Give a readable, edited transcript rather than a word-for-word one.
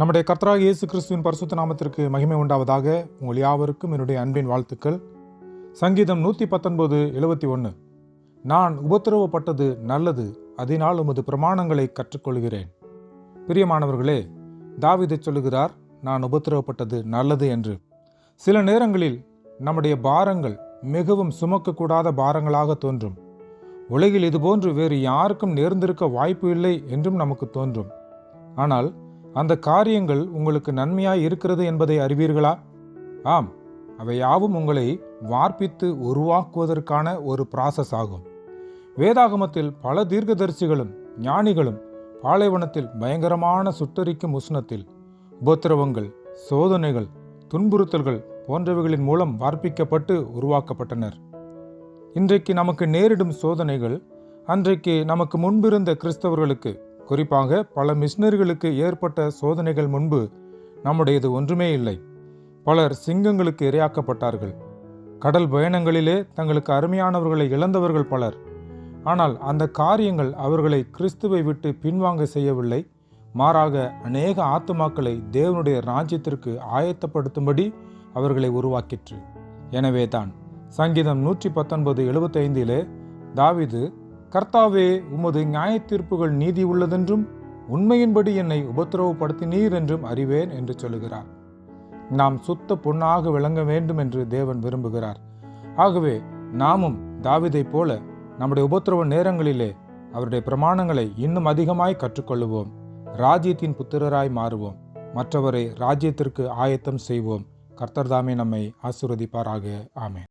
நம்முடைய கர்த்தராகிய இயேசு கிறிஸ்துவின் பரிசுத்த நாமத்திற்கு மகிமை உண்டாவதாக. உங்கள் யாவருக்கும் என்னுடைய அன்பின் வாழ்த்துக்கள். சங்கீதம் 119:71. நான் உபத்திரவப்பட்டது நல்லது, அதனால் உமது பிரமாணங்களை கற்றுக்கொள்கிறேன். பிரியமானவர்களே, தாவீது சொல்லுகிறார், நான் உபத்திரவப்பட்டது நல்லது என்று. சில நேரங்களில் நம்முடைய பாரங்கள் மிகவும் சுமக்கக்கூடாத பாரங்களாக தோன்றும். உலகில் இதுபோன்று வேறு யாருக்கும் நேர்ந்திருக்க வாய்ப்பு இல்லை என்றும் நமக்கு தோன்றும். ஆனால் அந்த காரியங்கள் உங்களுக்கு நன்மையாய் இருக்கிறது என்பதை அறிவீர்களா? ஆம், அவை யாவும் உங்களை வார்ப்பித்து உருவாக்குவதற்கான ஒரு ப்ராசஸ் ஆகும். வேதாகமத்தில் பல தீர்க்கதரிசிகளும் ஞானிகளும் பாலைவனத்தில் பயங்கரமான சுட்டரிக்கும் உஷ்ணத்தில் உபத்திரவங்கள், சோதனைகள், துன்புறுத்தல்கள் போன்றவைகளின் மூலம் வார்ப்பிக்கப்பட்டு உருவாக்கப்பட்டனர். இன்றைக்கு நமக்கு நேரிடும் சோதனைகள் அன்றைக்கு நமக்கு முன்பிருந்த கிறிஸ்தவர்களுக்கு, குறிப்பாக பல மிஷினரிகளுக்கு ஏற்பட்ட சோதனைகள் முன்பு நம்முடையது ஒன்றுமே இல்லை. பலர் சிங்கங்களுக்கு இரையாக்கப்பட்டார்கள். கடல் பயணங்களிலே தங்களுக்கு அருமையானவர்களை இழந்தவர்கள் பலர். ஆனால் அந்த காரியங்கள் அவர்களை கிறிஸ்துவை விட்டு பின்வாங்க செய்யவில்லை. மாறாக அநேக ஆத்துமாக்களை தேவனுடைய ராஜ்யத்திற்கு ஆயத்தப்படுத்தும்படி அவர்களை உருவாக்கிற்று. எனவே தான் சங்கீதம் 119:75 தாவீது, கர்த்தாவே, உமது நியாய தீர்ப்புகள் நீதி உள்ளதென்றும் உண்மையின்படி என்னை உபத்திரவப்படுத்தினீர் என்றும் அறிவேன் என்று சொல்லுகிறார். நாம் சுத்த பொன்னாக விளங்க வேண்டும் என்று தேவன் விரும்புகிறார். ஆகவே நாமும் தாவீதைப் போல நம்முடைய உபத்திரவ நேரங்களிலே அவருடைய பிரமாணங்களை இன்னும் அதிகமாய் கற்றுக்கொள்ளுவோம். ராஜ்யத்தின் புத்திரராய் மாறுவோம். மற்றவரை ராஜ்யத்திற்கு ஆயத்தம் செய்வோம். கர்த்தர் தாமே நம்மை ஆசீர்வதிப்பாராக. ஆமென்.